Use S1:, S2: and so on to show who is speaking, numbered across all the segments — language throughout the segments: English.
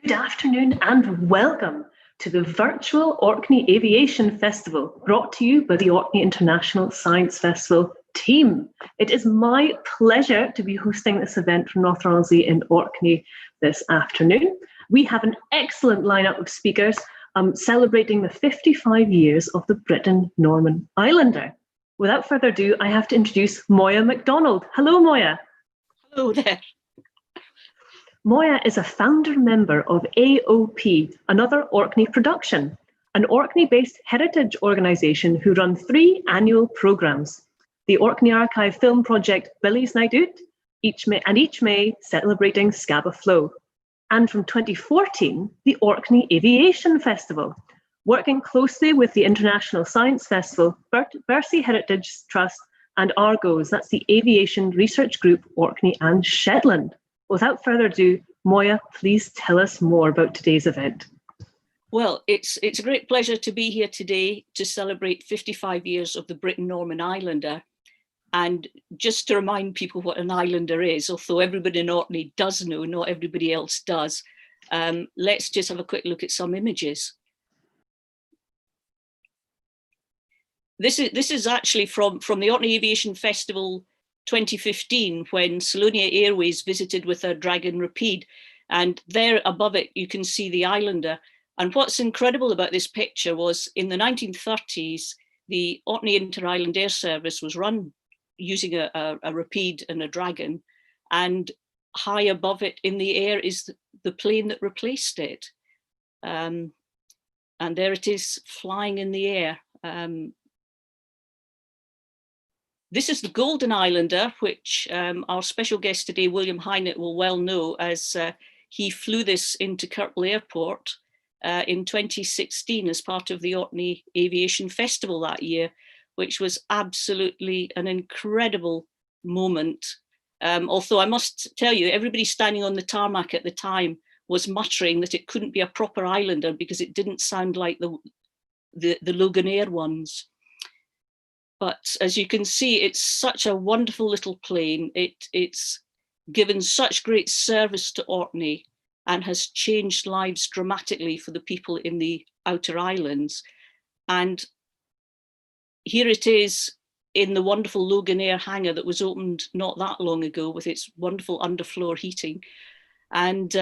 S1: Good afternoon and welcome to the virtual Orkney Aviation Festival, brought to you by the Orkney International Science Festival team. It is my pleasure to be hosting this event from North Ronaldsay in Orkney this afternoon. We have an excellent lineup of speakers celebrating the 55 years of the Britten-Norman Islander. Without further ado, I have to introduce Moya Mcdonald. Hello, Moya.
S2: Hello there.
S1: Moya is a founder member of AOP, another Orkney production, an Orkney-based heritage organisation who run 3 annual programmes. The Orkney Archive film project Billy's Night Out, each May celebrating Scabba Flow. And from 2014, the Orkney Aviation Festival, working closely with the International Science Festival, Bercy Heritage Trust and Argos, that's the Aviation Research Group Orkney and Shetland. Without further ado, Moya, please tell us more about today's event.
S2: Well, it's a great pleasure to be here today to celebrate 55 years of the Britten-Norman Islander. And just to remind people what an Islander is, although everybody in Orkney does know, not everybody else does, let's just have a quick look at some images. This is actually from the Orkney Aviation Festival 2015, when Loganair Airways visited with a Dragon Rapide, and there above it you can see the Islander. And what's incredible about this picture was in the 1930s the Orkney Inter-Island Air Service was run using a Rapide and a Dragon, and high above it in the air is the plane that replaced it, and there it is flying in the air. This is the Golden Islander, which our special guest today, William Heinet, will well know, as he flew this into Kirkwall Airport in 2016 as part of the Orkney Aviation Festival that year, which was absolutely an incredible moment. Although I must tell you, everybody standing on the tarmac at the time was muttering that it couldn't be a proper Islander because it didn't sound like the Loganair ones. But as you can see, it's such a wonderful little plane. It's given such great service to Orkney and has changed lives dramatically for the people in the outer islands. And here it is in the wonderful Loganair hangar that was opened not that long ago with its wonderful underfloor heating. And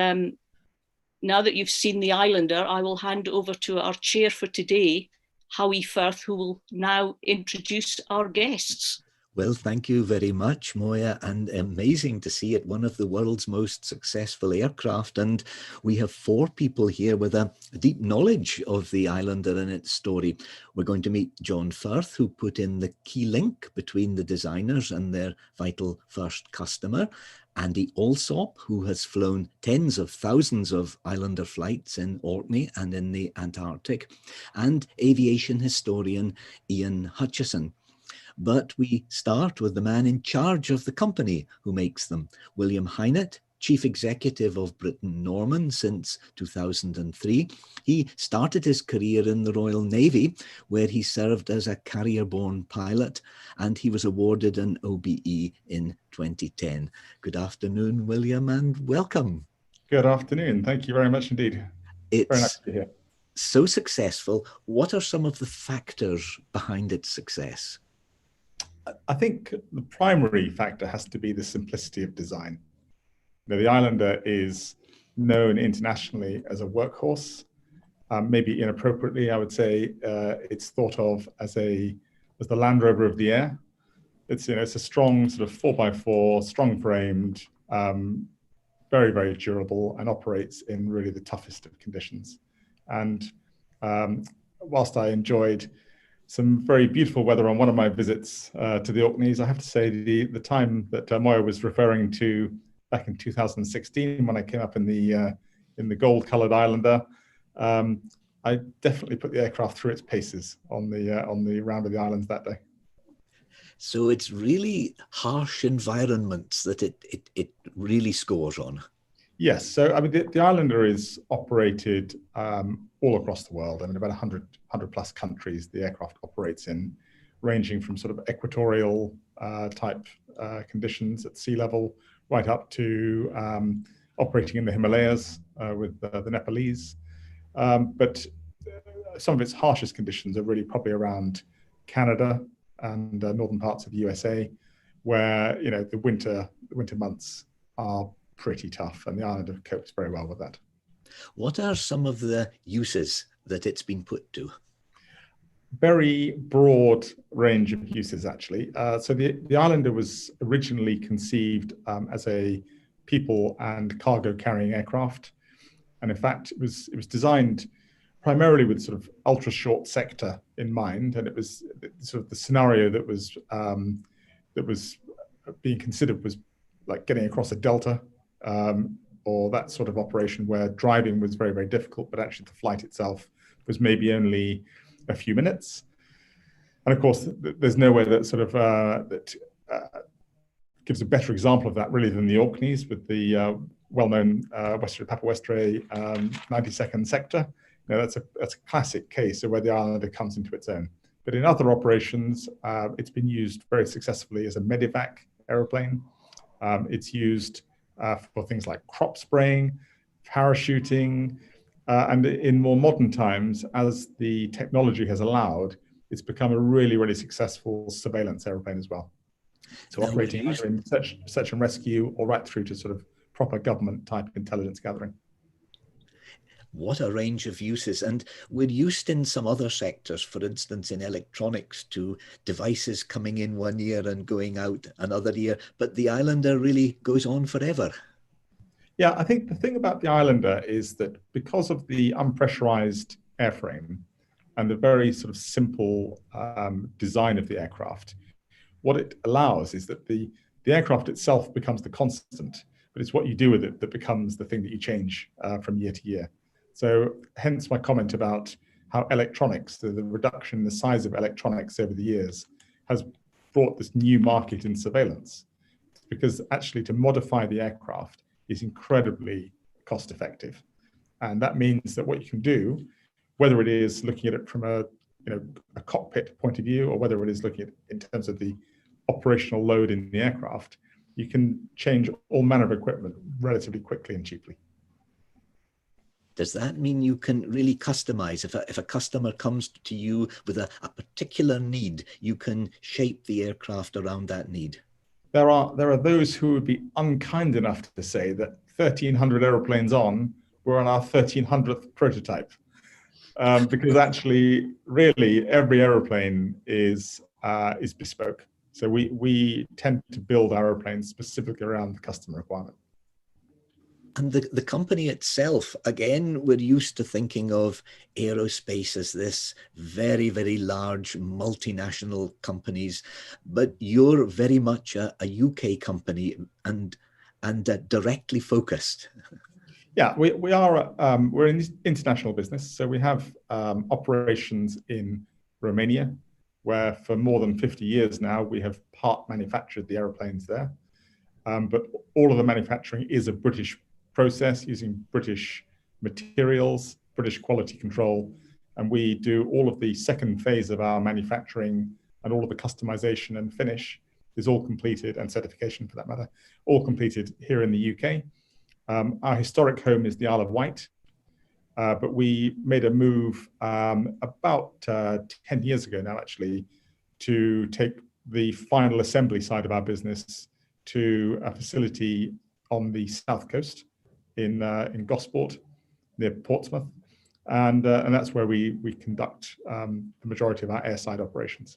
S2: now that you've seen the Islander, I will hand over to our chair for today, Howie Firth, who will now introduce our guests.
S3: Well, thank you very much, Moya, and amazing to see it, one of the world's most successful aircraft. And we have 4 people here with a deep knowledge of the Islander and its story. We're going to meet John Firth, who put in the key link between the designers and their vital first customer. Andy Alsop, who has flown tens of thousands of Islander flights in Orkney and in the Antarctic, and aviation historian Iain Hutchison. But we start with the man in charge of the company who makes them, William Heinet, Chief Executive of Britten-Norman since 2003. He started his career in the Royal Navy, where he served as a carrier-borne pilot, and he was awarded an OBE in 2010. Good afternoon, William, and welcome.
S4: Good afternoon. Thank you very much indeed.
S3: It's
S4: very nice to be here.
S3: So successful. What are some of the factors behind its success?
S4: I think the primary factor has to be the simplicity of design. You know, the Islander is known internationally as a workhorse. Maybe inappropriately, I would say it's thought of as the Land Rover of the air. It's a strong sort of 4x4, strong-framed, very, very durable, and operates in really the toughest of conditions. And whilst I enjoyed some very beautiful weather on one of my visits to the Orkneys, I have to say the time that Moya was referring to back in 2016, when I came up in the gold-coloured Islander, I definitely put the aircraft through its paces on the round of the islands that day.
S3: So it's really harsh environments that it really scores on.
S4: Yes, so I mean the Islander is operated all across the world. I mean about 100 plus countries the aircraft operates in, ranging from sort of equatorial type conditions at sea level, right up to operating in the Himalayas with the Nepalese. But some of its harshest conditions are really probably around Canada and northern parts of the USA, where the winter months are pretty tough, and the Islander copes very well with that.
S3: What are some of the uses that it's been put to?
S4: Very broad range of uses, actually. So the Islander was originally conceived as a people and cargo carrying aircraft, and in fact it was designed primarily with sort of ultra short sector in mind, and it was sort of the scenario that was being considered was like getting across a delta, or that sort of operation where driving was very, very difficult, but actually the flight itself was maybe only a few minutes. And of course, there's nowhere that sort of gives a better example of that really than the Orkneys, with the well-known Papa Westray 90-second sector. That's a classic case of where the Islander comes into its own. But in other operations, it's been used very successfully as a medevac aeroplane. It's used for things like crop spraying, parachuting, and in more modern times, as the technology has allowed, it's become a really, really successful surveillance aeroplane as well. So operating either in search and rescue or right through to sort of proper government type intelligence gathering.
S3: What a range of uses. And we're used in some other sectors, for instance, in electronics, to devices coming in one year and going out another year. But the Islander really goes on forever.
S4: Yeah, I think the thing about the Islander is that because of the unpressurized airframe and the very sort of simple design of the aircraft, what it allows is that the aircraft itself becomes the constant, but it's what you do with it that becomes the thing that you change from year to year. So hence my comment about how electronics, the reduction in the size of electronics over the years, has brought this new market in surveillance. Because actually to modify the aircraft is incredibly cost effective. And that means that what you can do, whether it is looking at it from a cockpit point of view, or whether it is looking at in terms of the operational load in the aircraft, you can change all manner of equipment relatively quickly and cheaply.
S3: Does that mean you can really customize? If a customer comes to you with a particular need, you can shape the aircraft around that need?
S4: There are those who would be unkind enough to say that 1,300 aeroplanes on, we're on our 1,300th prototype. Because actually, really, every aeroplane is bespoke. So we tend to build our airplanes specifically around the customer requirement.
S3: And the company itself, again, we're used to thinking of aerospace as this very, very large multinational companies, but you're very much a UK company and directly focused.
S4: Yeah, we are. We're in international business, so we have operations in Romania, where for more than 50 years now we have part manufactured the aeroplanes there. But all of the manufacturing is a British process using British materials, British quality control, and we do all of the second phase of our manufacturing, and all of the customization and finish is all completed, and certification for that matter, all completed here in the UK. Our historic home is the Isle of Wight, but we made a move about 10 years ago now, actually, to take the final assembly side of our business to a facility on the south coast in Gosport, near Portsmouth, and that's where we conduct the majority of our airside operations.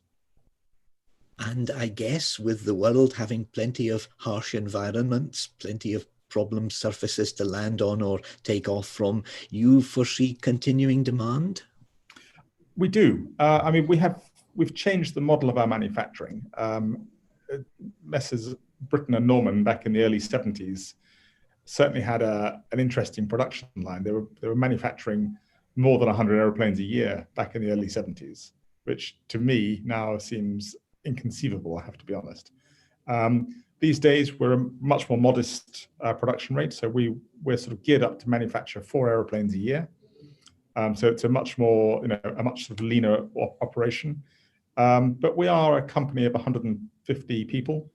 S3: And I guess with the world having plenty of harsh environments, plenty of problem surfaces to land on or take off from, you foresee continuing demand?
S4: We do. I mean, we've changed the model of our manufacturing. Messrs. Britten-Norman back in the early 70s certainly had an interesting production line. They were manufacturing more than 100 airplanes a year back in the early 70s, which to me now seems inconceivable, I have to be honest. These days, we're a much more modest production rate, so we're sort of geared up to manufacture 4 airplanes a year. So it's a much more, a much sort of leaner operation. But we are a company of 150 people,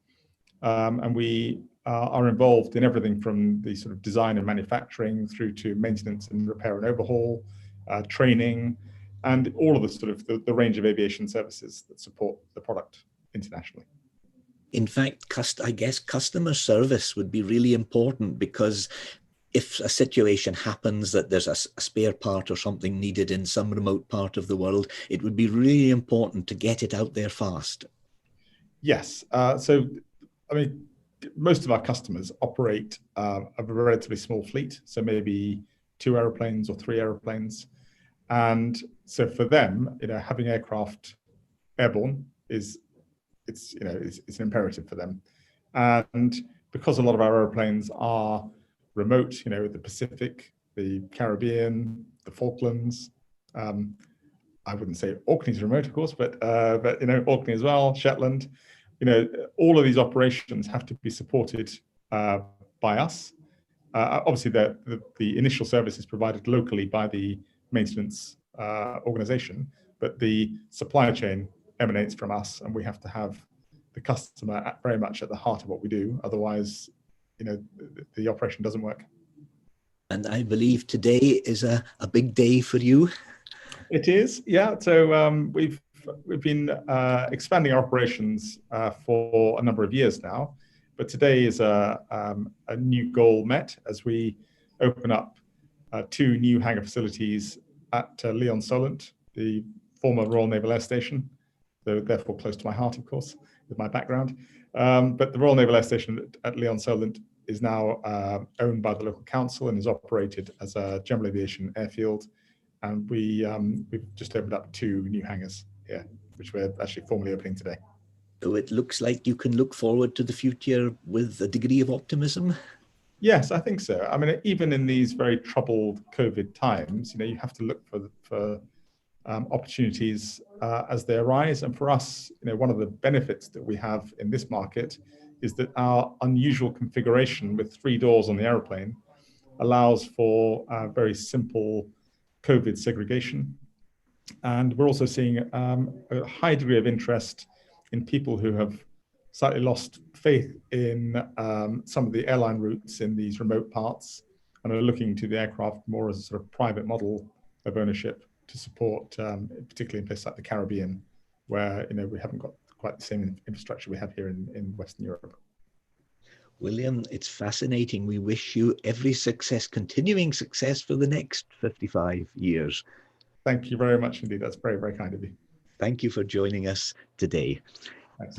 S4: and we are involved in everything from the sort of design and manufacturing through to maintenance and repair and overhaul, training, and all of the sort of the range of aviation services that support the product internationally.
S3: In fact, I guess customer service would be really important, because if a situation happens that there's a spare part or something needed in some remote part of the world, it would be really important to get it out there fast.
S4: Yes. So, I mean, most of our customers operate a relatively small fleet, so maybe 2 airplanes or 3 airplanes. And so for them, having aircraft airborne it's an imperative for them. And because a lot of our airplanes are remote, the Pacific, the Caribbean, the Falklands, I wouldn't say Orkney's remote, of course, but Orkney as well, Shetland, all of these operations have to be supported by us. Obviously, the initial service is provided locally by the maintenance organization, but the supply chain emanates from us, and we have to have the customer very much at the heart of what we do. Otherwise, the operation doesn't work.
S3: And I believe today is a big day for you.
S4: It is, yeah. So we've been expanding our operations for a number of years now, but today is a new goal met as we open up 2 new hangar facilities at Leon-Solent, the former Royal Naval Air Station, so therefore close to my heart, of course, with my background. But the Royal Naval Air Station at Leon-Solent is now owned by the local council and is operated as a general aviation airfield. And we've just opened up 2 new hangars here, which we're actually formally opening today.
S3: So it looks like you can look forward to the future with a degree of optimism.
S4: Yes, I think so. I mean, even in these very troubled COVID times, you have to look for opportunities as they arise. And for us, one of the benefits that we have in this market is that our unusual configuration with 3 doors on the aeroplane allows for very simple COVID segregation. And we're also seeing a high degree of interest in people who have slightly lost faith in some of the airline routes in these remote parts and are looking to the aircraft more as a sort of private model of ownership to support, particularly in places like the Caribbean, where we haven't got quite the same infrastructure we have here in Western Europe.
S3: William, it's fascinating. We wish you every success, continuing success for the next 55 years.
S4: Thank you very much indeed. That's very, very kind of you.
S3: Thank you for joining us today.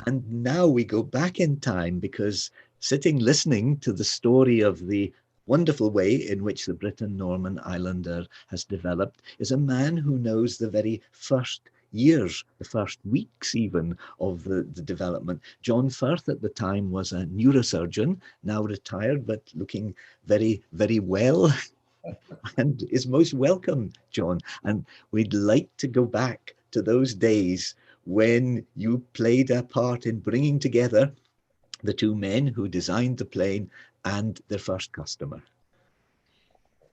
S3: And now we go back in time, because sitting listening to the story of the wonderful way in which the Britten-Norman Islander has developed is a man who knows the very first years, the first weeks even, of the development. John Firth at the time was a neurosurgeon, now retired, but looking very, very well, and is most welcome, John. And we'd like to go back to those days when you played a part in bringing together the two men who designed the plane and their first customer.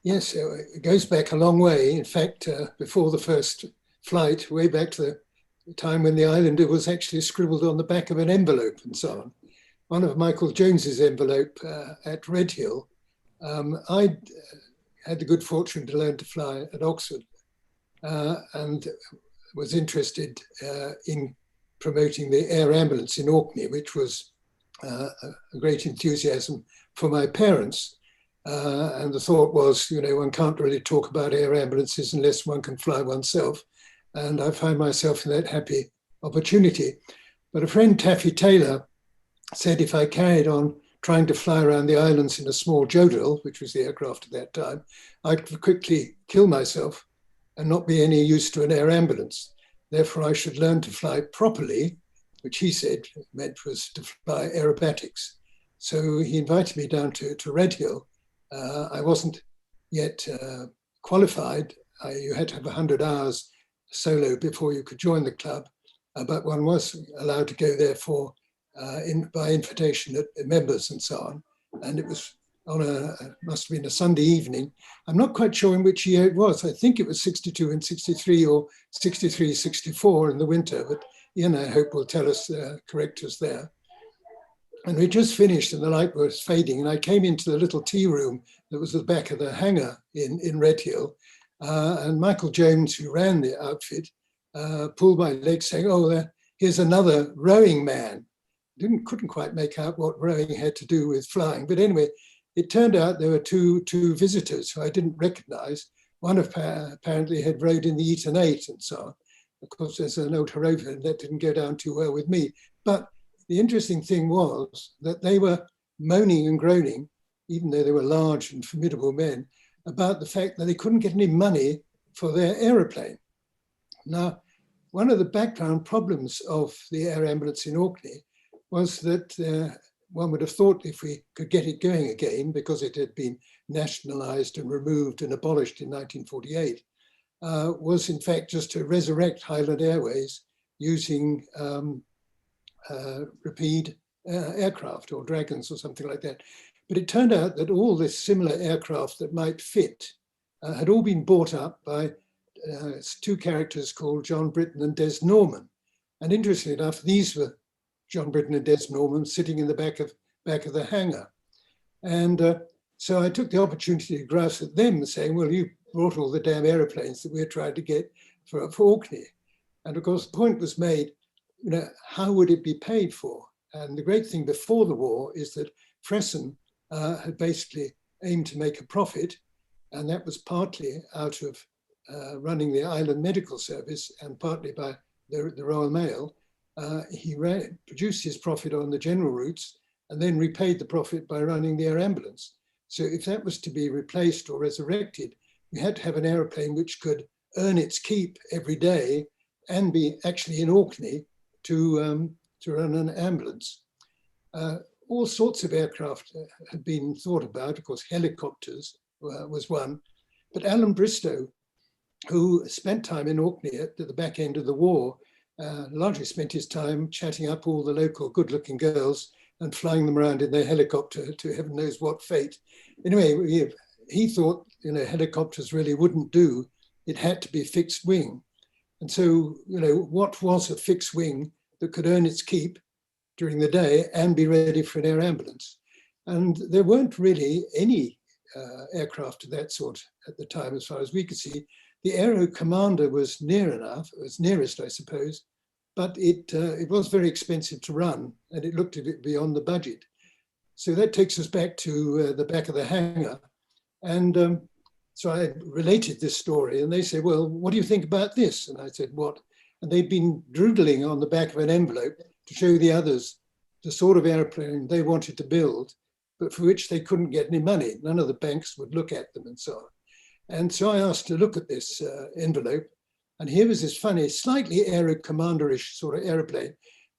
S5: Yes, it goes back a long way. In fact, before the first flight, way back to the time when the Islander was actually scribbled on the back of an envelope and so on. One of Michael Jones's envelope at Redhill, I had the good fortune to learn to fly at Oxford and was interested in promoting the air ambulance in Orkney, which was a great enthusiasm for my parents. And the thought was, one can't really talk about air ambulances unless one can fly oneself. And I found myself in that happy opportunity. But a friend, Taffy Taylor, said if I carried on trying to fly around the islands in a small jodrell, which was the aircraft at that time, I'd quickly kill myself and not be any use to an air ambulance. Therefore, I should learn to fly properly, which he said meant was to fly aerobatics. So he invited me down to Redhill. I wasn't yet qualified. You had to have 100 hours solo before you could join the club, but one was allowed to go there by invitation at members and so on. And it was on must have been a Sunday evening. I'm not quite sure in which year it was. I think it was 62 and 63 or 63, 64 in the winter, but Ian, I hope, will tell us, correct us there. And we just finished and the light was fading, and I came into the little tea room that was at the back of the hangar in Redhill, and Michael Jones, who ran the outfit, pulled my leg saying, "Oh, here's another rowing man." Couldn't quite make out what rowing had to do with flying, but anyway, it turned out there were two visitors who I didn't recognize. One apparently had rowed in the Eton 8 and so on. Of course, there's an old Harova, and that didn't go down too well with me. But the interesting thing was that they were moaning and groaning, even though they were large and formidable men, about the fact that they couldn't get any money for their aeroplane. Now, one of the background problems of the air ambulance in Orkney was that one would have thought if we could get it going again, because it had been nationalised and removed and abolished in 1948, was in fact just to resurrect Highland Airways using Rapide aircraft or Dragons or something like that. But it turned out that all this similar aircraft that might fit had all been bought up by two characters called John Britten and Des Norman. And interestingly enough, these were John Britten and Des Norman sitting in the back of the hangar. And so I took the opportunity to grouse at them, saying, well, you brought all the damn aeroplanes that we're trying to get for Orkney. And of course, the point was made, how would it be paid for? And the great thing before the war is that Fresson had basically aimed to make a profit, and that was partly out of running the Island Medical Service and partly by the Royal Mail. He produced his profit on the general routes and then repaid the profit by running the air ambulance. So if that was to be replaced or resurrected, we had to have an aeroplane which could earn its keep every day and be actually in Orkney to run an ambulance. All sorts of aircraft had been thought about. Of course, helicopters was one. But Alan Bristow, who spent time in Orkney at the back end of the war, largely spent his time chatting up all the local good-looking girls and flying them around in their helicopter to heaven knows what fate. Anyway, he thought helicopters really wouldn't do. It had to be fixed wing. And so, what was a fixed wing that could earn its keep during the day and be ready for an air ambulance? And there weren't really any aircraft of that sort at the time, as far as we could see. The Aero Commander was near enough, it was nearest, I suppose, but it was very expensive to run and it looked a bit beyond the budget. So that takes us back to the back of the hangar. And so I related this story and they said, well, what do you think about this? And I said, what? And they'd been doodling on the back of an envelope, to show the others the sort of airplane they wanted to build, but for which they couldn't get any money. None of the banks would look at them and so on. And so I asked to look at this envelope, and here was this funny, slightly aero commanderish sort of aeroplane,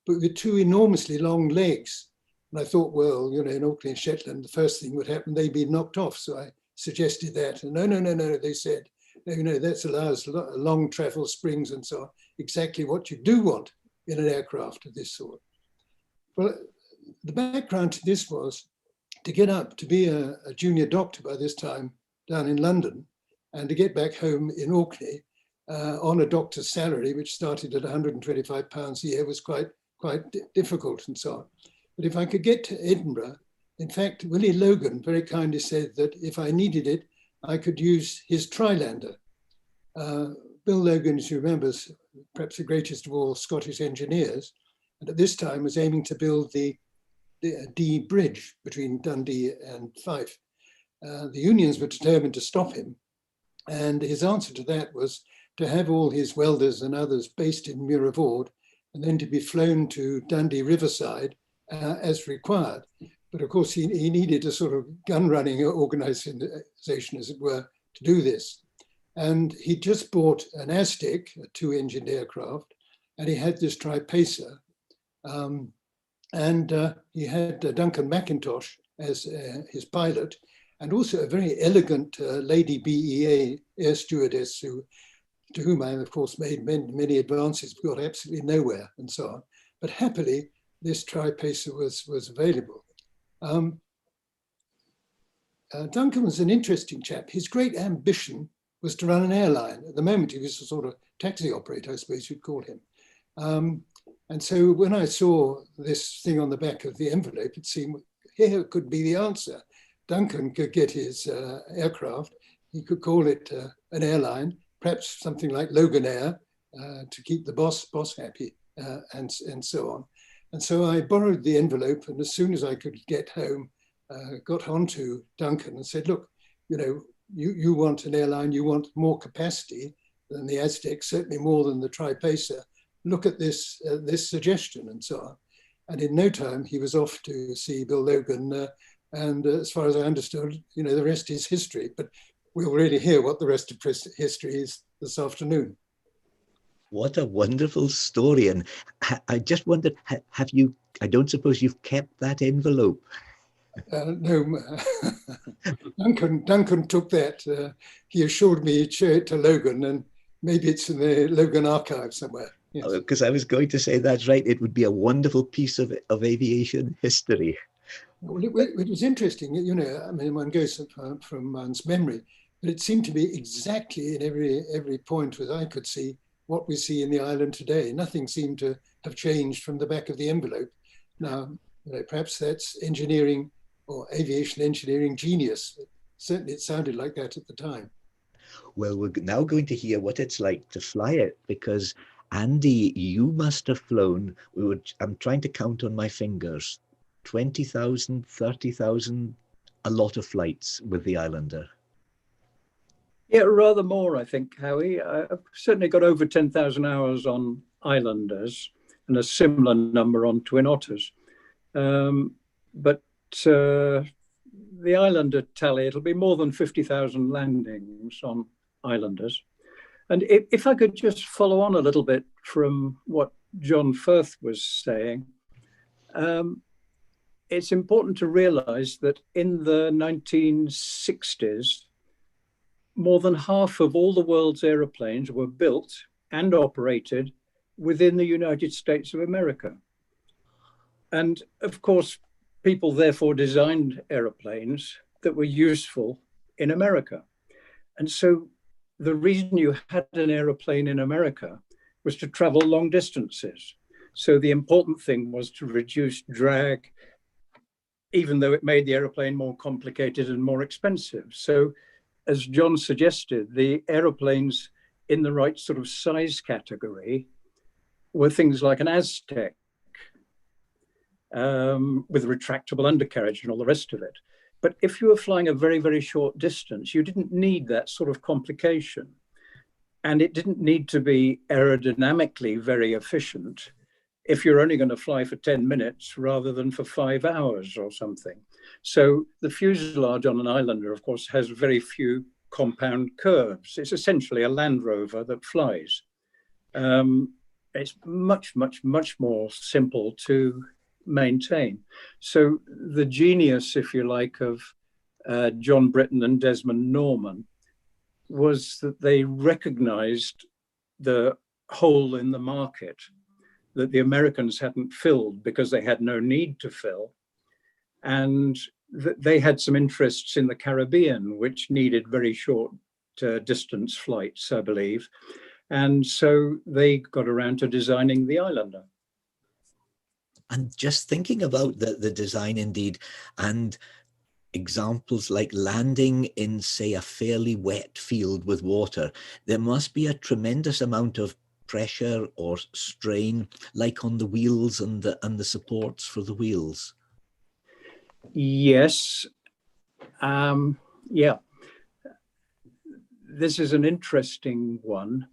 S5: but with two enormously long legs. And I thought, well, you know, in Orkney and Shetland, the first thing would happen, they'd be knocked off. So I suggested that. And no, they said, no, that allows long travel springs and so on, exactly what you do want in an aircraft of this sort. Well, the background to this was to get up to be a junior doctor by this time down in London, and to get back home in Orkney on a doctor's salary, which started at £125 a year, was quite difficult and so on. But if I could get to Edinburgh, in fact, Willie Logan very kindly said that if I needed it, I could use his Trilander. Bill Logan, as you remember, is perhaps the greatest of all Scottish engineers, and at this time was aiming to build the Dee Bridge between Dundee and Fife. The unions were determined to stop him, and his answer to that was to have all his welders and others based in Muir of Ord, and then to be flown to Dundee Riverside as required. But of course, he needed a sort of gun-running organization, as it were, to do this. And he just bought an Aztec, a two-engined aircraft, and he had this Tripacer. He had Duncan McIntosh as his pilot, and also a very elegant lady BEA air stewardess to whom I, of course, made many advances, but got absolutely nowhere and so on. But happily, this Tripacer was available. Duncan was an interesting chap. His great ambition was to run an airline. At the moment, he was a sort of taxi operator, I suppose you'd call him. And so when I saw this thing on the back of the envelope, it seemed here could be the answer. Duncan could get his aircraft. He could call it an airline, perhaps something like Loganair, to keep the boss happy, and so on. And so I borrowed the envelope, and as soon as I could get home, got onto Duncan and said, look, you know, you want an airline, you want more capacity than the Aztec, certainly more than the Tripacer. Look at this suggestion and so on. And in no time, he was off to see Bill Logan. And as far as I understood, you know, the rest is history. But we'll really hear what the rest of history is this afternoon.
S3: What a wonderful story. And I just wondered, have you, I don't suppose you've kept that envelope?
S5: No, Duncan took that. He assured me he'd show it to Logan, and maybe it's in the Logan archive somewhere.
S3: Because I was going to say that's right. It would be a wonderful piece of aviation history.
S5: Well, it was interesting, you know, I mean, one goes from one's memory, but it seemed to be exactly in every point as I could see what we see in the island today. Nothing seemed to have changed from the back of the envelope. Now, you know, perhaps that's engineering or aviation engineering genius. Certainly it sounded like that at the time.
S3: Well, we're now going to hear what it's like to fly it, because Andy, you must have flown, I'm trying to count on my fingers, 20,000, 30,000, a lot of flights with the Islander.
S6: Yeah, rather more, I think, Howie. I've certainly got over 10,000 hours on Islanders and a similar number on Twin Otters. But the Islander tally, it'll be more than 50,000 landings on Islanders. And if I could just follow on a little bit from what John Firth was saying, it's important to realize that in the 1960s, more than half of all the world's aeroplanes were built and operated within the United States of America. And of course, people therefore designed aeroplanes that were useful in America. And so the reason you had an aeroplane in America was to travel long distances. So the important thing was to reduce drag, even though it made the aeroplane more complicated and more expensive. So as John suggested, the aeroplanes in the right sort of size category were things like an Aztec with retractable undercarriage and all the rest of it. But if you were flying a very, very short distance, you didn't need that sort of complication. And it didn't need to be aerodynamically very efficient. if you're only going to fly for 10 minutes rather than for 5 hours or something. So the fuselage on an Islander, of course, has very few compound curves. It's essentially a Land Rover that flies. It's much, much, much more simple to maintain. So the genius, if you like, of John Britten and Desmond Norman was that they recognized the hole in the market that the Americans hadn't filled because they had no need to fill. And they had some interests in the Caribbean, which needed very short distance flights, I believe. And so they got around to designing the Islander.
S3: And just thinking about the design indeed, and examples like landing in, say, a fairly wet field with water, there must be a tremendous amount of pressure or strain, like on the wheels and the supports for the wheels.
S6: Yes. Yeah. This is an interesting one.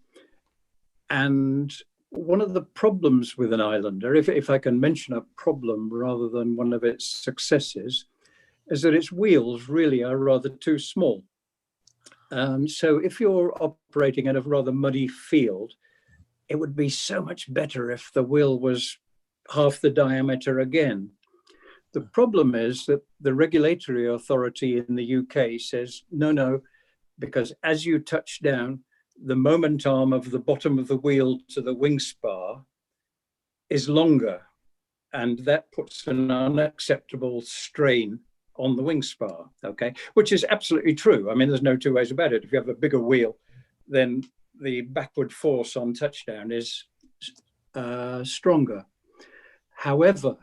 S6: And one of the problems with an Islander, if I can mention a problem rather than one of its successes, is that its wheels really are rather too small. So if you're operating in a rather muddy field, it would be so much better if the wheel was half the diameter again. The problem is that the regulatory authority in the UK says, no, because as you touch down, the moment arm of the bottom of the wheel to the wing spar is longer, and that puts an unacceptable strain on the wing spar, okay? Which is absolutely true. I mean, there's no two ways about it. If you have a bigger wheel, then the backward force on touchdown is stronger. However,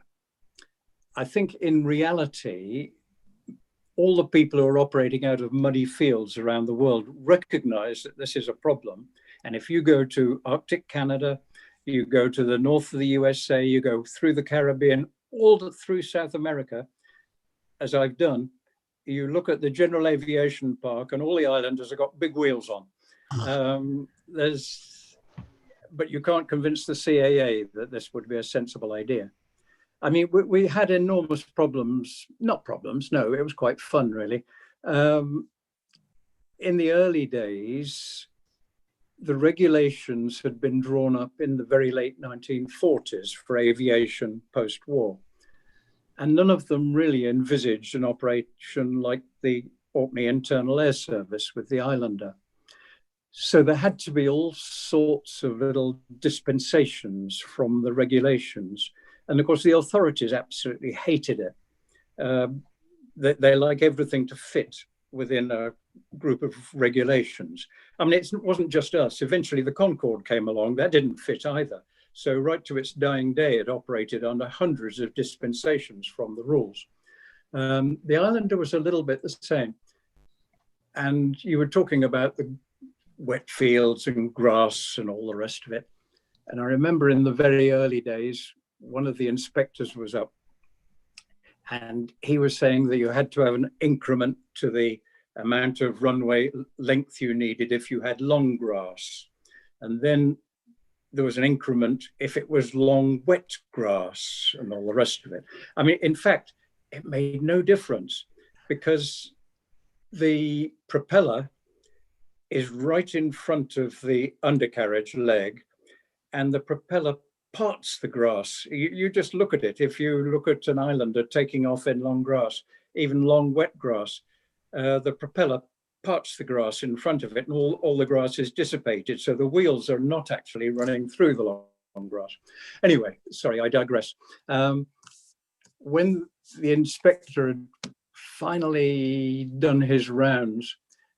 S6: I think in reality, all the people who are operating out of muddy fields around the world recognize that this is a problem. And if you go to Arctic Canada, you go to the north of the USA, you go through the Caribbean, through South America, as I've done, you look at the General Aviation Park and all the islanders have got big wheels on. But you can't convince the CAA that this would be a sensible idea. I mean, we had enormous problems, not problems, no, it was quite fun, really. In the early days, the regulations had been drawn up in the very late 1940s for aviation post-war. And none of them really envisaged an operation like the Orkney Internal Air Service with the Islander. So there had to be all sorts of little dispensations from the regulations. And of course, the authorities absolutely hated it. They like everything to fit within a group of regulations. I mean, it wasn't just us. Eventually, the Concorde came along. That didn't fit either. So right to its dying day, it operated under hundreds of dispensations from the rules. The Islander was a little bit the same. And you were talking about the wet fields and grass and all the rest of it. And I remember in the very early days, one of the inspectors was up and he was saying that you had to have an increment to the amount of runway length you needed if you had long grass. And then there was an increment if it was long wet grass and all the rest of it. I mean, in fact, it made no difference because the propeller is right in front of the undercarriage leg and the propeller parts the grass. You just look at it. If you look at an Islander taking off in long grass, even long wet grass, the propeller parts the grass in front of it and all the grass is dissipated. So the wheels are not actually running through the long grass. Anyway, sorry, I digress. When the inspector had finally done his rounds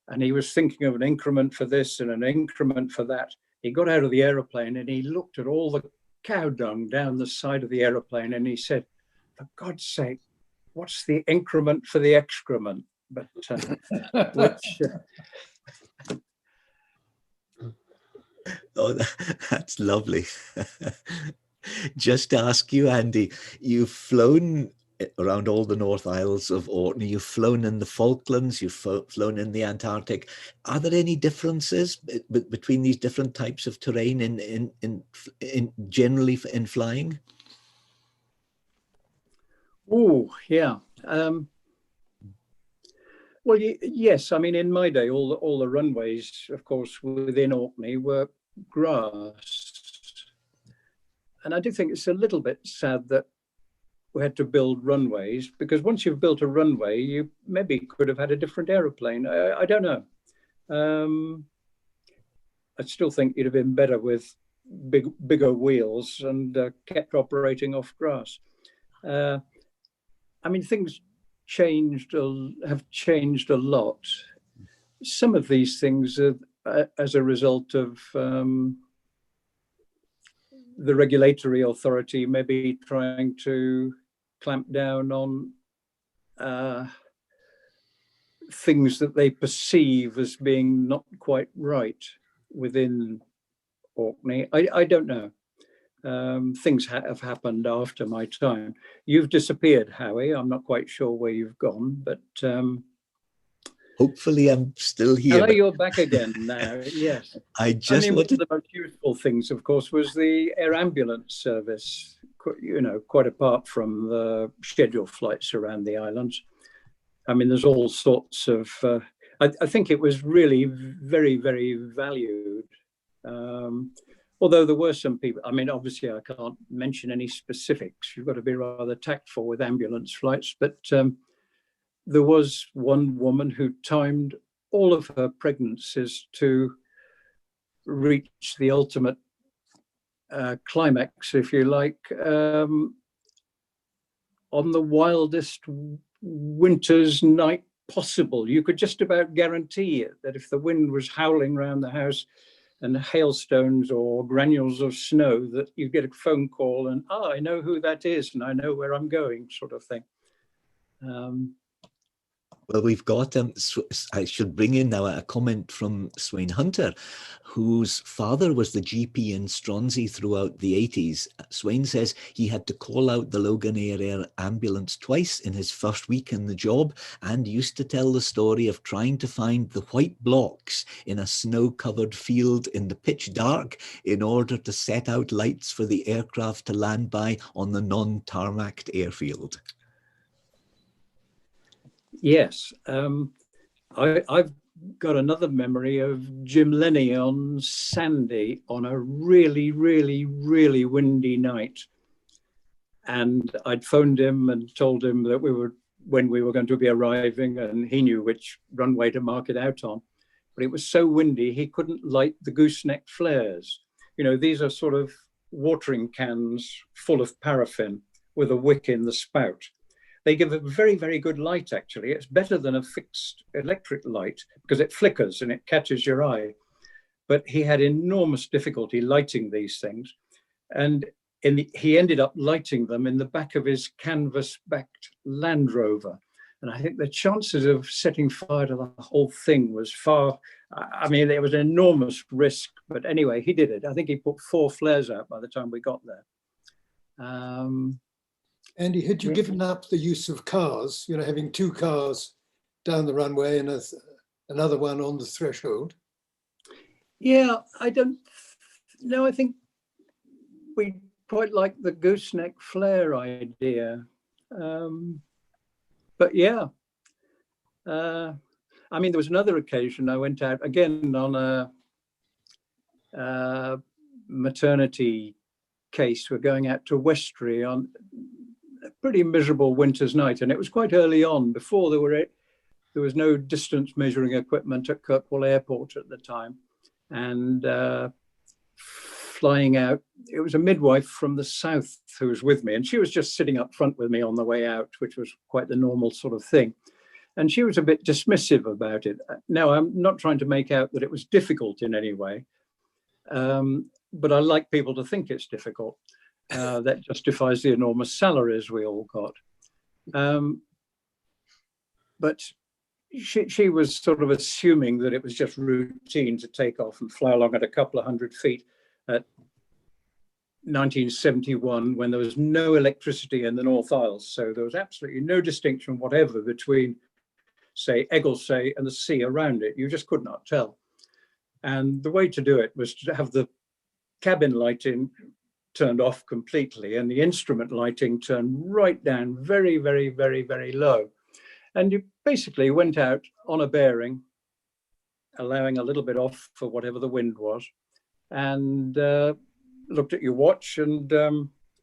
S6: and he was thinking of an increment for this and an increment for that, he got out of the aeroplane and he looked at all the cow dung down the side of the aeroplane and he said, for God's sake, what's the increment for the excrement? But
S3: Oh, that's lovely. Just to ask you, Andy, you've flown around all the North Isles of Orkney. You've flown in the Falklands, you've flown in the Antarctic. Are there any differences between these different types of terrain in generally in flying?
S6: Oh, yeah. Well, yes. I mean, in my day, all the runways, of course, within Orkney were grass. And I do think it's a little bit sad that we had to build runways, because once you've built a runway, you maybe could have had a different aeroplane. I don't know. I still think you'd have been better with bigger wheels and kept operating off grass. I mean, things have changed a lot. Some of these things are as a result of the regulatory authority maybe trying to clamp down on things that they perceive as being not quite right within Orkney. I don't know. Things have happened after my time. You've disappeared, Howie. I'm not quite sure where you've gone, but
S3: hopefully I'm still here.
S6: Hello, you're back again now. Yes.
S3: I mean,
S6: one of the most useful things, of course, was the air ambulance service, you know, quite apart from the scheduled flights around the islands. I mean, there's all sorts of, I think it was really very, very valued. Although there were some people, I mean, obviously I can't mention any specifics. You've got to be rather tactful with ambulance flights, but there was one woman who timed all of her pregnancies to reach the ultimate climax, if you like, on the wildest winter's night possible. You could just about guarantee it, that if the wind was howling around the house and hailstones or granules of snow, that you get a phone call and, I know who that is and I know where I'm going, sort of thing.
S3: Well, we've got, I should bring in now a comment from Swain Hunter, whose father was the GP in Stronsay throughout the 80s. Swain says he had to call out the Loganair air ambulance twice in his first week in the job, and used to tell the story of trying to find the white blocks in a snow-covered field in the pitch dark in order to set out lights for the aircraft to land by on the non-tarmacked airfield.
S6: Yes, I've got another memory of Jim Lenny on Sandy on a really, really, really windy night. And I'd phoned him and told him that when we were going to be arriving, and he knew which runway to mark it out on. But it was so windy, he couldn't light the gooseneck flares. You know, these are sort of watering cans full of paraffin with a wick in the spout. They give a very, very good light, actually. It's better than a fixed electric light because it flickers and it catches your eye. But he had enormous difficulty lighting these things. And he ended up lighting them in the back of his canvas-backed Land Rover. And I think the chances of setting fire to the whole thing was far, I mean, it was an enormous risk. But anyway, he did it. I think he put 4 flares out by the time we got there.
S5: Andy, had you given up the use of cars, you know, having 2 cars down the runway and another one on the threshold?
S6: Yeah, I don't know. I think we quite like the gooseneck flare idea. But yeah, I mean, there was another occasion I went out again on a maternity case. We're going out to Westray on a pretty miserable winter's night, and it was quite early on, before there was no distance measuring equipment at Kirkwall Airport at the time. And flying out, it was a midwife from the south who was with me, and she was just sitting up front with me on the way out, which was quite the normal sort of thing. And she was a bit dismissive about it. Now, I'm not trying to make out that it was difficult in any way, but I like people to think it's difficult. That justifies the enormous salaries we all got. But she was sort of assuming that it was just routine to take off and fly along at a couple of 100 feet at 1971 when there was no electricity in the North Isles. So there was absolutely no distinction whatever between, say, Egglesay and the sea around it. You just could not tell. And the way to do it was to have the cabin lighting turned off completely and the instrument lighting turned right down very, very, very, very low. And you basically went out on a bearing, allowing a little bit off for whatever the wind was, and looked at your watch, and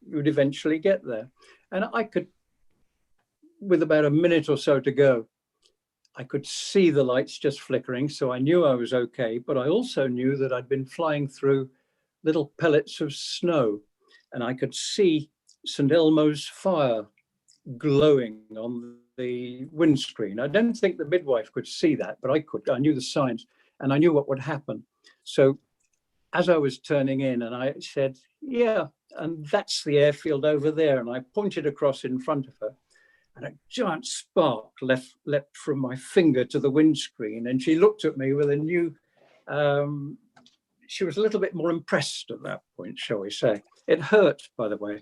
S6: you'd eventually get there. And I could, with about a minute or so to go, I could see the lights just flickering, so I knew I was okay, but I also knew that I'd been flying through little pellets of snow, and I could see St Elmo's fire glowing on the windscreen. I don't think the midwife could see that, but I could. I knew the signs, and I knew what would happen. So as I was turning in, and I said, yeah, and that's the airfield over there, and I pointed across in front of her, and a giant spark leapt from my finger to the windscreen, and she looked at me with a new, she was a little bit more impressed at that point, shall we say. It hurt, by the way.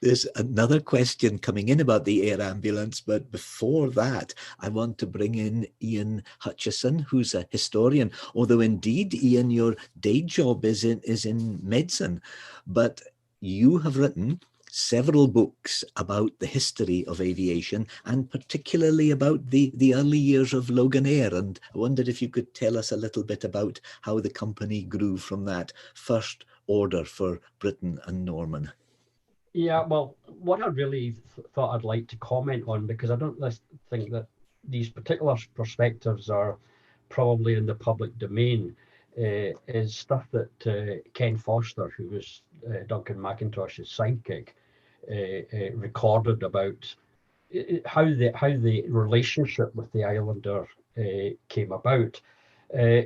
S3: There's another question coming in about the air ambulance, but before that, I want to bring in Iain Hutchison, who's a historian, although indeed, Iain, your day job is in medicine, but you have written several books about the history of aviation and particularly about the early years of Loganair. And I wondered if you could tell us a little bit about how the company grew from that first order for Britten-Norman.
S7: Yeah, well, what I really thought I'd like to comment on, because I don't think that these particular perspectives are probably in the public domain, is stuff that Ken Foster, who was Duncan Mackintosh's sidekick, recorded about how the relationship with the Islander came about.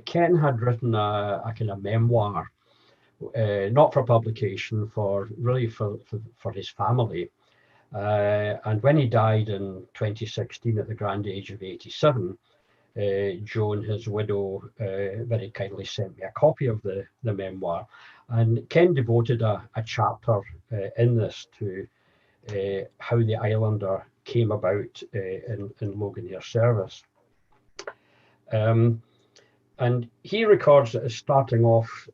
S7: Ken had written a kind of memoir, not for publication, for his family. And when he died in 2016 at the grand age of 87, Joan, his widow, very kindly sent me a copy of the memoir. And Ken devoted a chapter in this to how the Islander came about in Loganair service. And he records it as starting off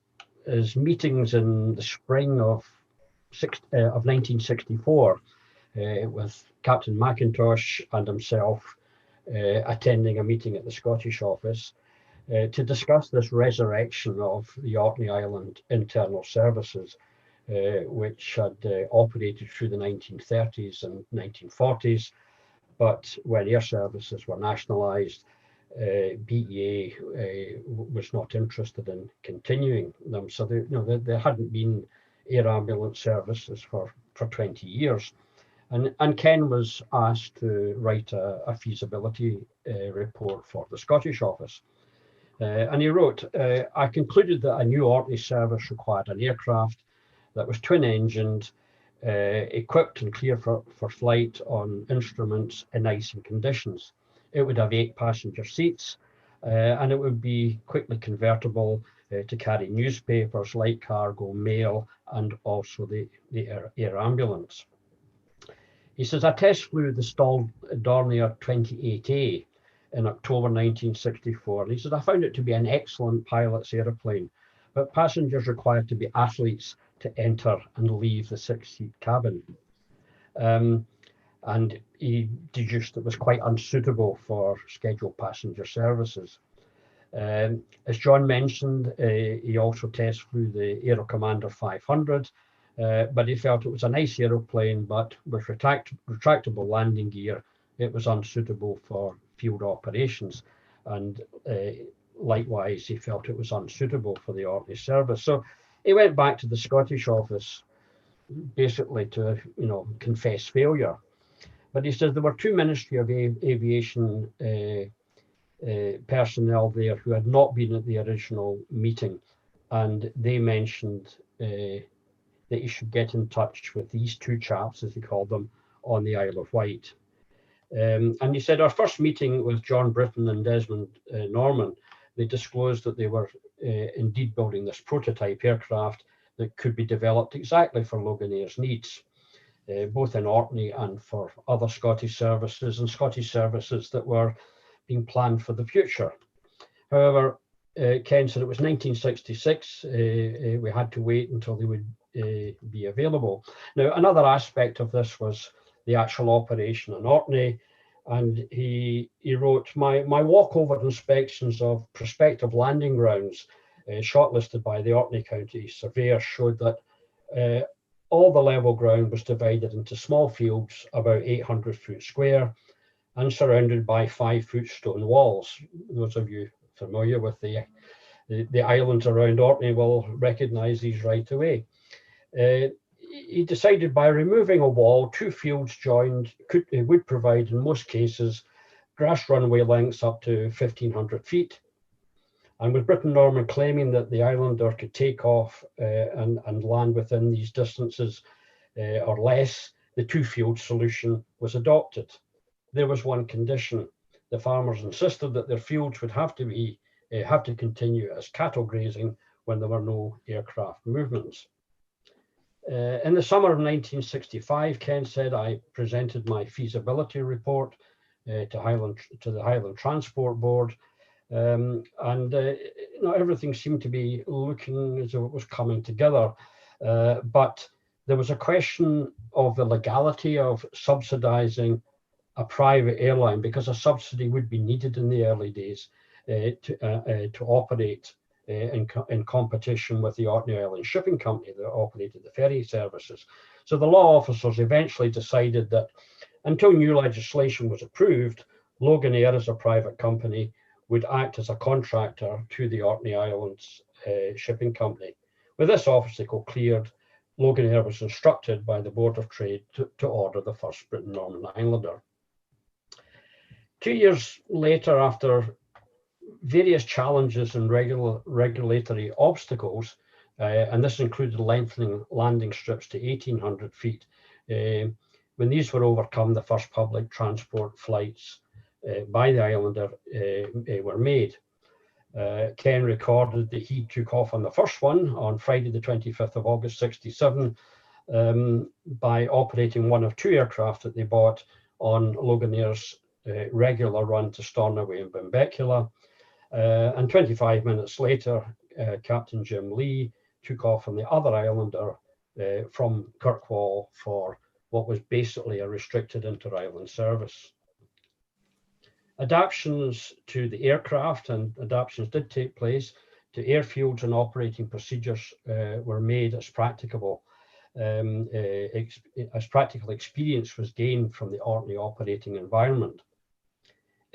S7: as meetings in the spring of 1964 with Captain Mackintosh and himself attending a meeting at the Scottish office to discuss this resurrection of the Orkney Island internal services, which had operated through the 1930s and 1940s, but when air services were nationalised, BEA was not interested in continuing them. So there hadn't been air ambulance services for 20 years. And Ken was asked to write a feasibility report for the Scottish office. And he wrote, I concluded that a new Orkney service required an aircraft that was twin-engined, equipped and clear for flight on instruments in icing conditions. It would have 8 passenger seats, and it would be quickly convertible to carry newspapers, light cargo, mail, and also the air ambulance. He says, I test flew the stalled Dornier 28A in October 1964. And he says, I found it to be an excellent pilot's aeroplane, but passengers required to be athletes to enter and leave the 6-seat cabin. And he deduced it was quite unsuitable for scheduled passenger services. As John mentioned, he also test flew the Aero Commander 500, but he felt it was a nice aeroplane, but with retractable landing gear, it was unsuitable for field operations. And likewise, he felt it was unsuitable for the Orkney service. So he went back to the Scottish office, basically to confess failure. But he says there were 2 Ministry of Aviation personnel there who had not been at the original meeting, and they mentioned that he should get in touch with these 2 chaps, as he called them, on the Isle of Wight. And he said, our first meeting with John Britton and Desmond Norman, they disclosed that they were indeed building this prototype aircraft, that could be developed exactly for Loganair's needs, both in Orkney and for other Scottish services and Scottish services that were being planned for the future. However, Ken said it was 1966. We had to wait until they would be available. Now, another aspect of this was the actual operation in Orkney. And he wrote, my walkover inspections of prospective landing grounds shortlisted by the Orkney County Surveyor showed that all the level ground was divided into small fields about 800 foot square and surrounded by 5 foot stone walls. Those of you familiar with the islands around Orkney will recognise these right away. He decided by removing a wall, 2 fields joined would provide, in most cases, grass runway lengths up to 1,500 feet. And with Britten-Norman claiming that the Islander could take off and land within these distances or less, the 2 field solution was adopted. There was one condition. The farmers insisted that their fields would have to continue as cattle grazing when there were no aircraft movements. In the summer of 1965, Ken said, I presented my feasibility report to the Highland Transport Board, and everything seemed to be looking as though it was coming together. But there was a question of the legality of subsidising a private airline, because a subsidy would be needed in the early days to operate in competition with the Orkney Island Shipping Company that operated the ferry services. So the law officers eventually decided that until new legislation was approved, Loganair as a private company would act as a contractor to the Orkney Islands Shipping Company. With this obstacle cleared, Loganair was instructed by the Board of Trade to order the first Britten-Norman Islander. 2 years later, after various challenges and regulatory obstacles, and this included lengthening landing strips to 1,800 feet. When these were overcome, the first public transport flights by the Islander were made. Ken recorded that he took off on the first one on Friday the 25th of August 67 by operating one of 2 aircraft that they bought on Loganair's regular run to Stornoway and Benbecula. And 25 minutes later, Captain Jim Lee took off on the other Islander from Kirkwall for what was basically a restricted inter-island service. Adaptations to the aircraft, and adaptations did take place, to airfields and operating procedures were made as practicable. As practical experience was gained from the Orkney operating environment.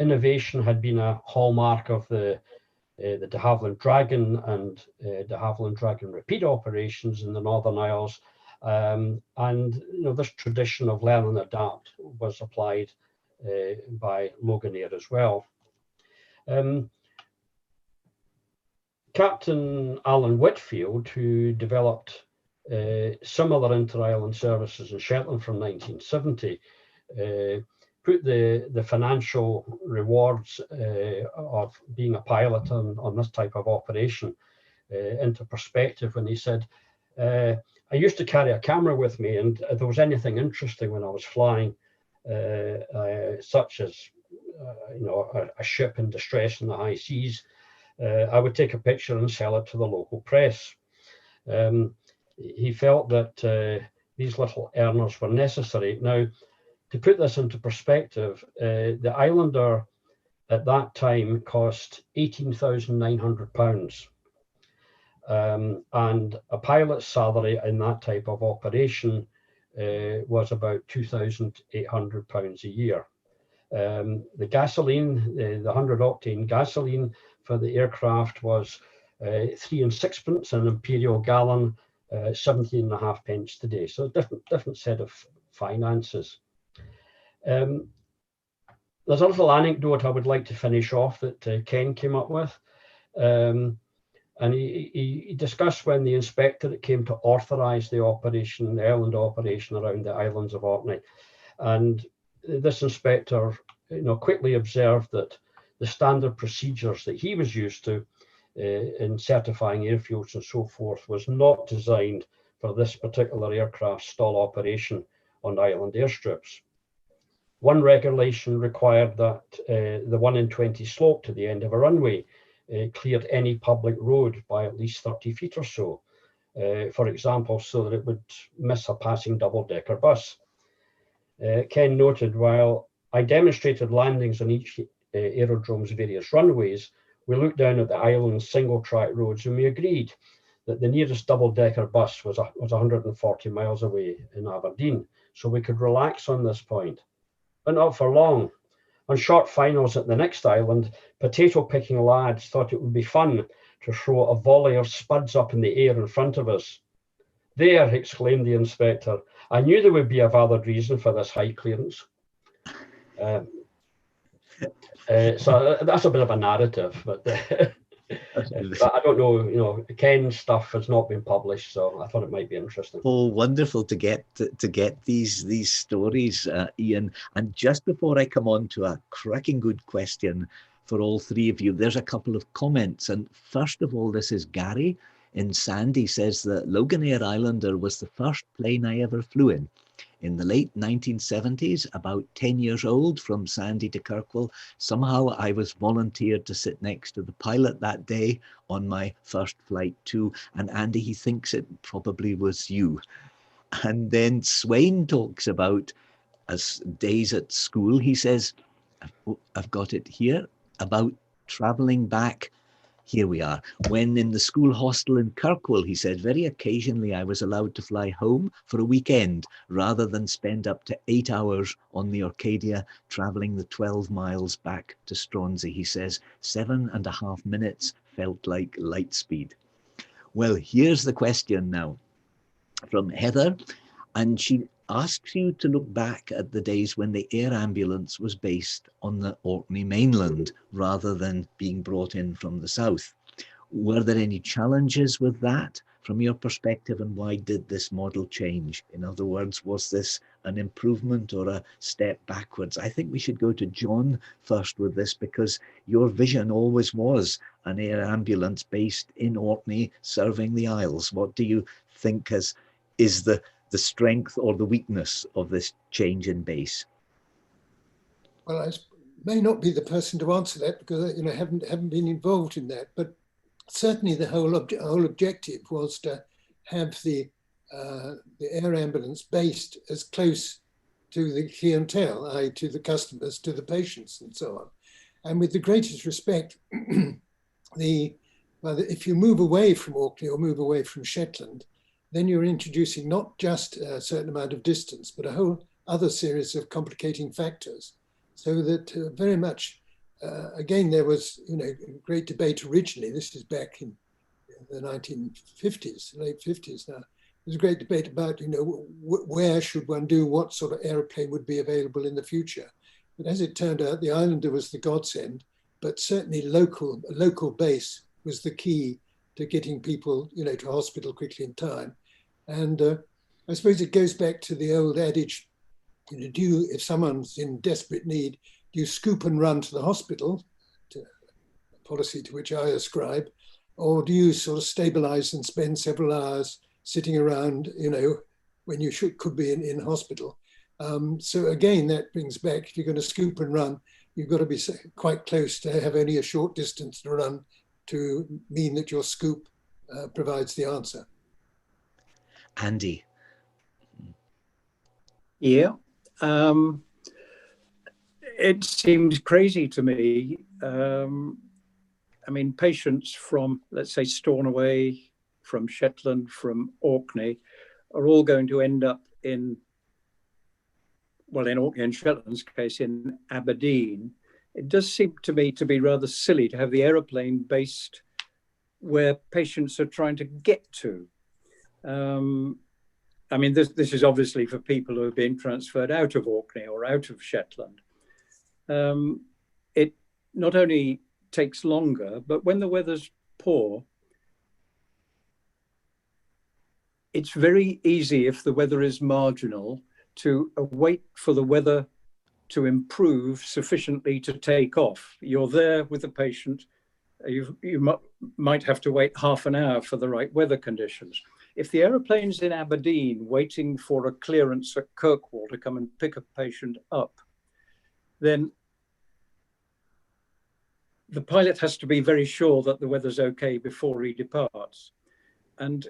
S7: Innovation had been a hallmark of the de Havilland Dragon and de Havilland Dragon repeat operations in the Northern Isles, and this tradition of learn and adapt was applied by Loganair as well. Captain Alan Whitfield, who developed similar inter-island services in Shetland from 1970, put the financial rewards of being a pilot on this type of operation into perspective when he said, I used to carry a camera with me, and if there was anything interesting when I was flying, such as a ship in distress in the high seas, I would take a picture and sell it to the local press. He felt that these little earners were necessary. Now, to put this into perspective, the Islander at that time cost £18,900. And a pilot's salary in that type of operation was about £2,800 a year. The gasoline, the 100 octane gasoline for the aircraft was 3 and 6pence an imperial gallon, 17.5 pence today. So a different set of finances. There's a little anecdote I would like to finish off that Ken came up with. And he discussed when the inspectorate came to authorise the operation, the island operation around the islands of Orkney. And this inspector quickly observed that the standard procedures that he was used to in certifying airfields and so forth was not designed for this particular aircraft stall operation on island airstrips. One regulation required that the 1 in 20 slope to the end of a runway cleared any public road by at least 30 feet or so, for example, so that it would miss a passing double-decker bus. Ken noted, while I demonstrated landings on each aerodrome's various runways, we looked down at the island's single-track roads and we agreed that the nearest double-decker bus was 140 miles away in Aberdeen, so we could relax on this point. But not for long. On short finals at the next island, potato-picking lads thought it would be fun to throw a volley of spuds up in the air in front of us. "There," exclaimed the inspector, "I knew there would be a valid reason for this high clearance." So that's a bit of a narrative, but I don't know, Ken's stuff has not been published, so I thought it might be interesting.
S3: Oh, wonderful to get these stories, Ian. And just before I come on to a cracking good question for all three of you, there's a couple of comments. And first of all, this is Gary in Sandy, says that Loganair Islander was the first plane I ever flew in. In the late 1970s, about 10 years old, from Sandy to Kirkwall, somehow I was volunteered to sit next to the pilot that day on my first flight too. And Andy, he thinks it probably was you. And then Swain talks about as days at school. He says, I've got it here, about travelling back. Here we are. When in the school hostel in Kirkwall, he said, very occasionally I was allowed to fly home for a weekend rather than spend up to 8 hours on the Orcadia travelling the 12 miles back to Stronsay. He says 7.5 minutes felt like light speed. Well, here's the question now from Heather, and she asks you to look back at the days when the air ambulance was based on the Orkney mainland rather than being brought in from the south. Were there any challenges with that from your perspective, and why did this model change? In other words, was this an improvement or a step backwards? I think we should go to John first with this, because your vision always was an air ambulance based in Orkney serving the Isles. What do you think is the strength or the weakness of this change in base?
S5: Well, I may not be the person to answer that because I haven't been involved in that. But certainly the whole objective was to have the air ambulance based as close to the clientele, i.e. to the customers, to the patients, and so on. And with the greatest respect, if you move away from Orkney or move away from Shetland, then you're introducing not just a certain amount of distance, but a whole other series of complicating factors. So that very much, again, there was great debate originally. This is back in the 1950s, late 50s now. There's a great debate about, where should one do, what sort of aeroplane would be available in the future. But as it turned out, the Islander was the godsend, but certainly a local base was the key to getting people, to hospital quickly in time. And I suppose it goes back to the old adage, if someone's in desperate need, do you scoop and run to the hospital, a policy to which I ascribe, or do you sort of stabilize and spend several hours sitting around, when you could be in hospital? So again, that brings back, if you're going to scoop and run, you've got to be quite close to have only a short distance to run to mean that your scoop provides the answer.
S3: Andy.
S6: Yeah, it seems crazy to me. Patients from, let's say, Stornoway, from Shetland, from Orkney, are all going to end up in Orkney and Shetland's case, in Aberdeen. It does seem to me to be rather silly to have the aeroplane based where patients are trying to get to. This is obviously for people who are being transferred out of Orkney or out of Shetland. It not only takes longer, but when the weather's poor, it's very easy, if the weather is marginal, to wait for the weather to improve sufficiently to take off. You're there with the patient, you might have to wait half an hour for the right weather conditions. If the aeroplane's in Aberdeen waiting for a clearance at Kirkwall to come and pick a patient up, then the pilot has to be very sure that the weather's okay before he departs. And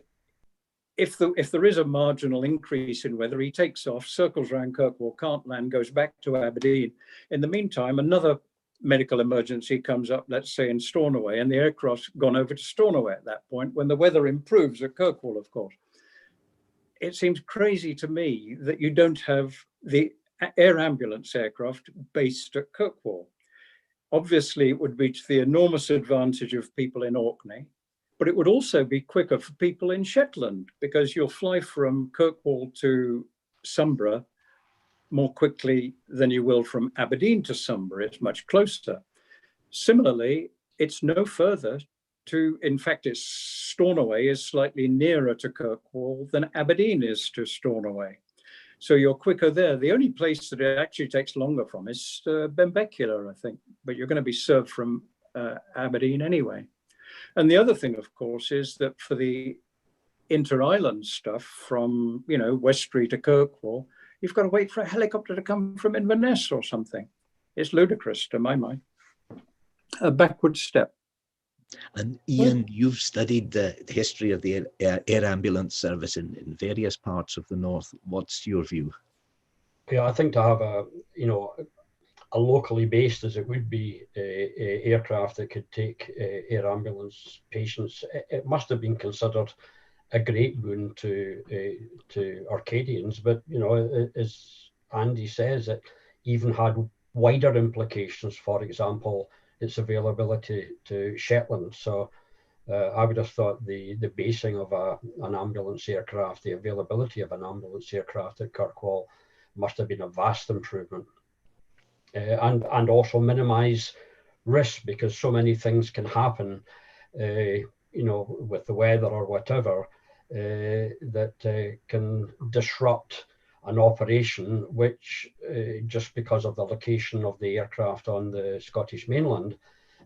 S6: if there is a marginal increase in weather, he takes off, circles around Kirkwall, can't land, goes back to Aberdeen. In the meantime, another medical emergency comes up, let's say in Stornoway, and the aircraft's gone over to Stornoway at that point, when the weather improves at Kirkwall, of course. It seems crazy to me that you don't have the air ambulance aircraft based at Kirkwall. Obviously, it would be to the enormous advantage of people in Orkney, but it would also be quicker for people in Shetland, because you'll fly from Kirkwall to Sombra more quickly than you will from Aberdeen to Sombra. It's much closer. Similarly, it's no further to, in fact, it's Stornoway is slightly nearer to Kirkwall than Aberdeen is to Stornoway. So you're quicker there. The only place that it actually takes longer from is Benbecula, I think, but you're going to be served from Aberdeen anyway. And the other thing, of course, is that for the inter-island stuff from, Westbury to Kirkwall, you've got to wait for a helicopter to come from Inverness or something. It's ludicrous to my mind. A backward step.
S3: And Iain, you've studied the history of the air ambulance service in various parts of the north. What's your view?
S7: Yeah, I think to have a locally based, as it would be, a aircraft that could take air ambulance patients, it must have been considered a great boon to Arcadians. But as Andy says, it even had wider implications. For example, its availability to Shetland. So I would have thought the basing of an ambulance aircraft, the availability of an ambulance aircraft at Kirkwall must have been a vast improvement. And also minimise risk, because so many things can happen, with the weather or whatever, that can disrupt an operation which, just because of the location of the aircraft on the Scottish mainland,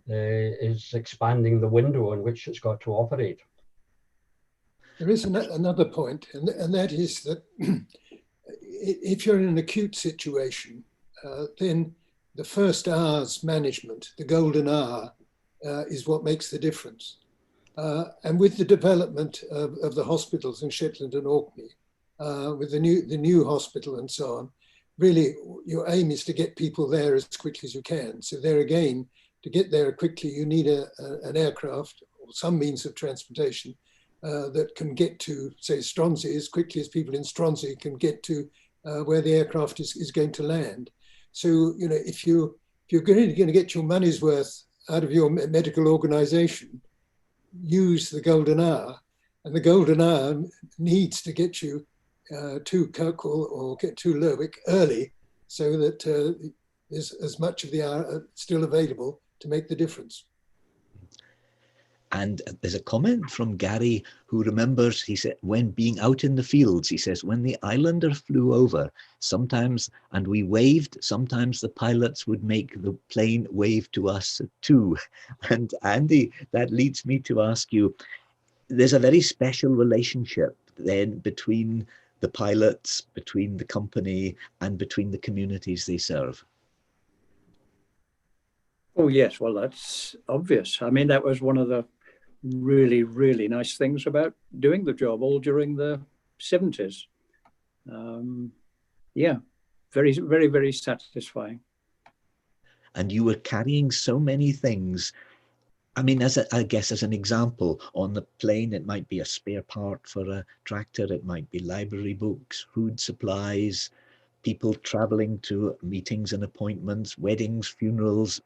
S7: is expanding the window in which it's got to operate.
S5: There is another point, and that is that if you're in an acute situation, then the first hour's management, the golden hour, is what makes the difference. And with the development of the hospitals in Shetland and Orkney, with the new hospital and so on, really your aim is to get people there as quickly as you can. So there again, to get there quickly, you need an aircraft or some means of transportation that can get to, say, Stronsay as quickly as people in Stronsay can get to where the aircraft is going to land. So, if you're going to get your money's worth out of your medical organisation, use the golden hour, and the golden hour needs to get you to Kirkwall or get to Lerwick early, so that there's as much of the hour still available to make the difference.
S3: And there's a comment from Gary, who remembers, he said, when being out in the fields, he says, when the Islander flew over, sometimes, and we waved, sometimes the pilots would make the plane wave to us too. And Andy, that leads me to ask you, there's a very special relationship then between the pilots, between the company, and between the communities they serve.
S6: Oh, yes. Well, that's obvious. I mean, that was one of the really, really nice things about doing the job all during the 70s. Yeah, very, very, very satisfying.
S3: And you were carrying so many things. I mean, I guess as an example, on the plane, it might be a spare part for a tractor. It might be library books, food supplies, people traveling to meetings and appointments, weddings, funerals,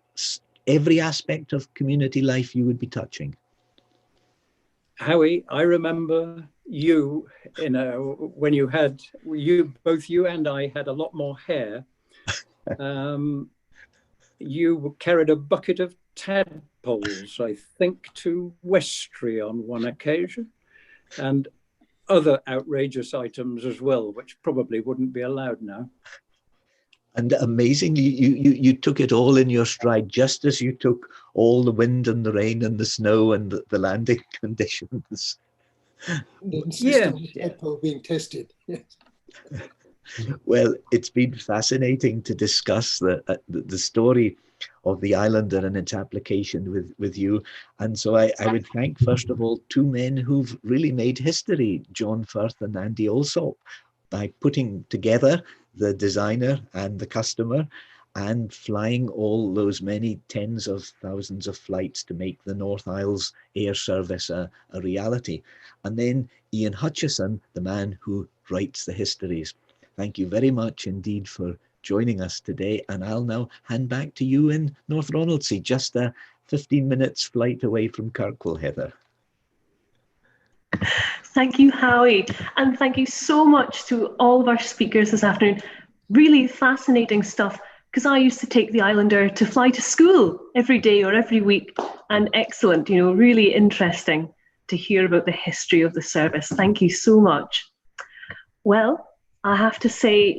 S3: every aspect of community life you would be touching.
S6: Howie, I remember you, when both you and I had a lot more hair. You carried a bucket of tadpoles, I think, to Westbury on one occasion, and other outrageous items as well, which probably wouldn't be allowed now.
S3: And amazingly, you took it all in your stride, just as you took all the wind and the rain and the snow and the landing conditions.
S5: Insist on the tadpole being tested. Yes.
S3: Well, it's been fascinating to discuss the story of the Islander and its application with you. And so I would thank, first of all, two men who've really made history, John Firth and Andy Alsop, by putting together the designer and the customer and flying all those many tens of thousands of flights to make the North Isles air service a reality. And then Iain Hutchison, the man who writes the histories. Thank you very much indeed for joining us today. And I'll now hand back to you in North Ronaldsay, just a 15 minutes flight away from Kirkwall, Heather.
S1: Thank you, Howie. And thank you so much to all of our speakers this afternoon. Really fascinating stuff, because I used to take the Islander to fly to school every day or every week. And excellent, really interesting to hear about the history of the service. Thank you so much. Well, I have to say,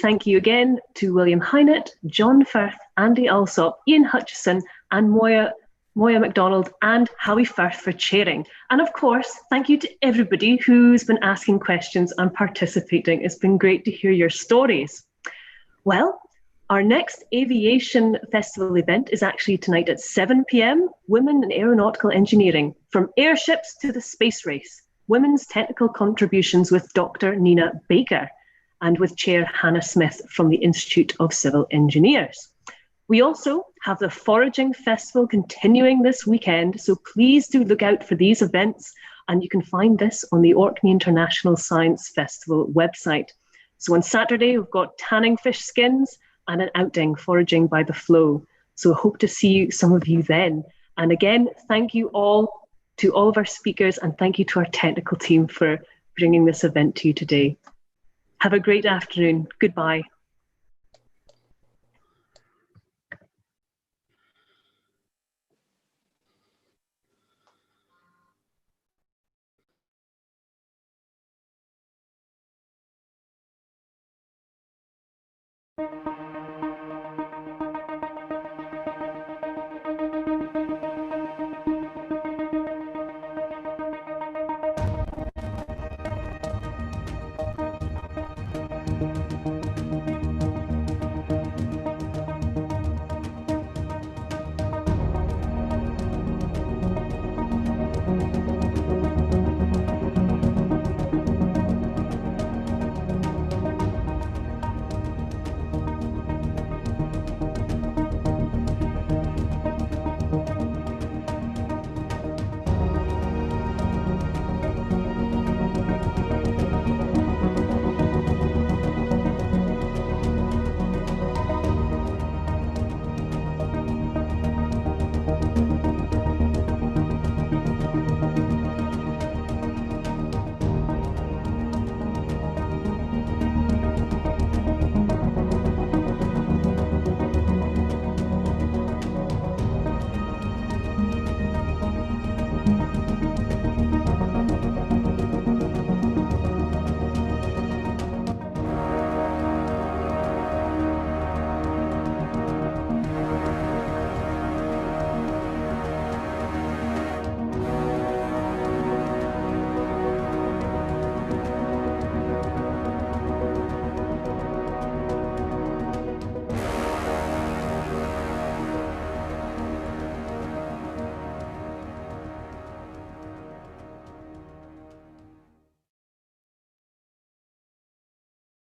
S1: thank you again to William Heinet, John Firth, Andy Alsop, Iain Hutchison, and Moya Mcdonald and Howie Firth for chairing. And of course, thank you to everybody who's been asking questions and participating. It's been great to hear your stories. Well, our next aviation festival event is actually tonight at 7 p.m, Women in Aeronautical Engineering, from airships to the space race, women's technical contributions with Dr. Nina Baker, and with Chair Hannah Smith from the Institute of Civil Engineers. We also have the Foraging Festival continuing this weekend, so please do look out for these events, and you can find this on the Orkney International Science Festival website. So on Saturday, we've got tanning fish skins and an outing, Foraging by the Flow. So I hope to see some of you then. And again, thank you all to all of our speakers, and thank you to our technical team for bringing this event to you today. Have a great afternoon. Goodbye.